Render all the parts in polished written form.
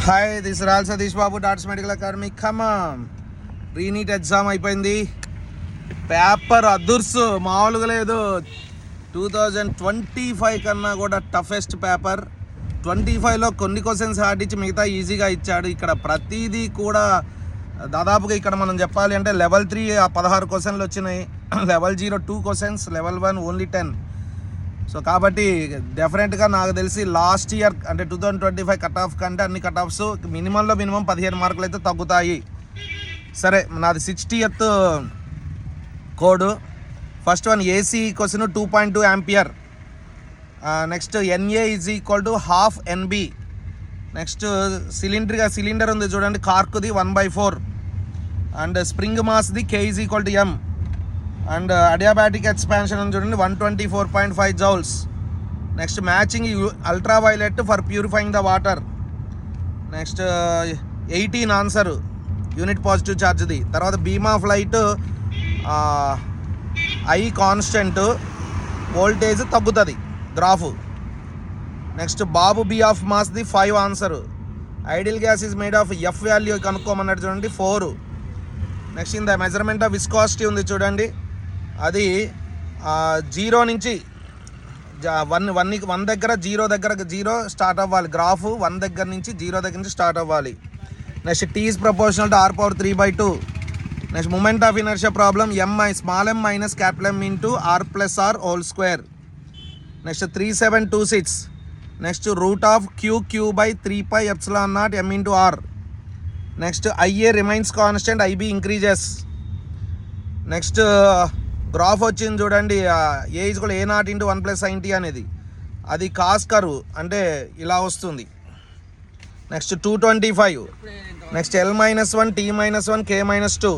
Hi, this రాల్ Satish Babu, Dots medical academy Khammam. Re NEET exam అయిపోయింది. Paper అదుర్సు మామూలుగా లేదు. 2025 కన్నా కూడా టఫెస్ట్ పేపర్. 25లో కొన్ని క్వశ్చన్స్ హార్డ్ ఇచ్చి మిగతా ఈజీగా ఇచ్చాడు. ఇక్కడ ప్రతిదీ కూడా దాదాపుగా ఇక్కడ మనం చెప్పాలి అంటే లెవెల్ 3 16 క్వశ్చన్లు వచ్చినాయి, level 0 2 questions, level 1 only 10. So కాబట్టి డెఫినెట్గా నాకు తెలిసి లాస్ట్ ఇయర్ అంటే 2025 కట్ ఆఫ్ కంటే అన్ని కట్ ఆఫ్స్ మినిమం 15 మార్కులు అయితే తగ్గుతాయి. సరే, నాది 60th code. First one AC question 2.2 ampere. Next NA is equal to ½ NB. Next cylinder ఉంది చూడండి, కార్క్ది 1/4 అండ్ స్ప్రింగ్ మాస్ది K is equal to M. And adiabatic expansion అని చూడండి 124.5 joules. Next matching ultraviolet for purifying the water. Next 18 answer unit positive ఛార్జ్ది. తర్వాత beam of light I constant, voltage తగ్గుతుంది graph. Next బాబు B of మాస్ది 5 answer. Ideal gas is made of F value కనుక్కోమన్నట్టు చూడండి 4. Next in the measurement of viscosity ఉంది చూడండి, అది 0 నుంచి 1 దగ్గర 0 స్టార్ట్ అవ్వాలి. గ్రాఫ్ 1 దగ్గర నుంచి 0 దగ్గర నుంచి స్టార్ట్ అవ్వాలి. Next T is proportional to R⁴3/2. Next moment of inertia problem small m minus capital M into R+R whole square. Next 3726. Next root of QQ/3πε0 M into R. Next IA remains constant, IB increases. Next graph వచ్చింది చూడండి, A is కూడా A0 into 1+sin t అనేది, అది cos curve అంటే ఇలా వస్తుంది. Next 225. Next L-1 T-1 K-2.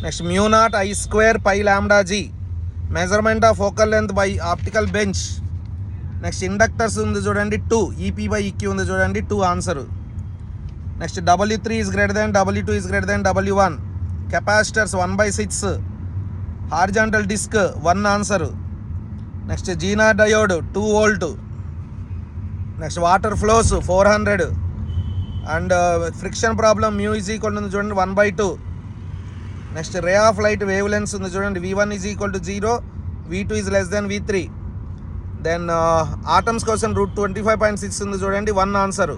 Next μ0 I² π λg. Measurement of focal length by optical bench. Next inductors ఉంది చూడండి 2, EP/EQ ఉంది చూడండి 2 answer. Next W3 is greater than W2 is greater than W1. Capacitors 1/6. Horizontal disc 1 answer. Next zener diode 2 volt. Next water flows 400. And friction problem μ is equal ఉంది చూడండి 1/2. Next ray of light wave lens ఉంది చూడండి V1 is equal to 0, V2 is less than V3. Then atoms కోసం √25.6 ఉంది చూడండి 1 answer.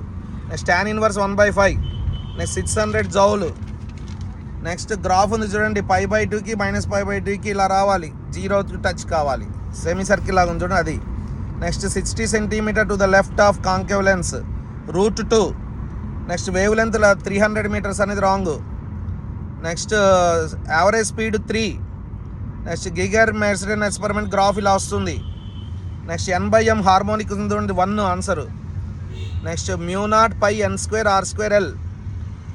Next tan inverse 1/5. Next 600 joule. Next graph ఉంది చూడండి π/2కి -π/2కి ఇలా రావాలి, 0 టచ్ కావాలి, సెమీ సర్కిల్ లాగా ఉంది చూడండి అది. Next 60 centimetre to the left of concave lens √2. Next wavelength 300 metres అనేది wrong. Next average speed 3. Next Geiger Marsden experiment graph ఇలా వస్తుంది. నెక్స్ట్ N/M హార్మోనిక్ ఉంది చూడండి 1 answer. Next μ0 πn² R²L.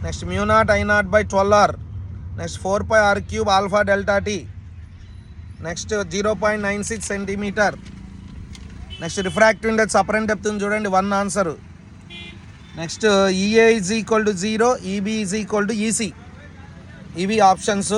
Next μ0 I0/12R. Next 4πr³ alpha delta T. Next 0.96 centimetre. Next refractive index apparent depth ఉంది చూడండి 1 answer. Next EA is equal to 0, EB is equal to EC. ఇవి options.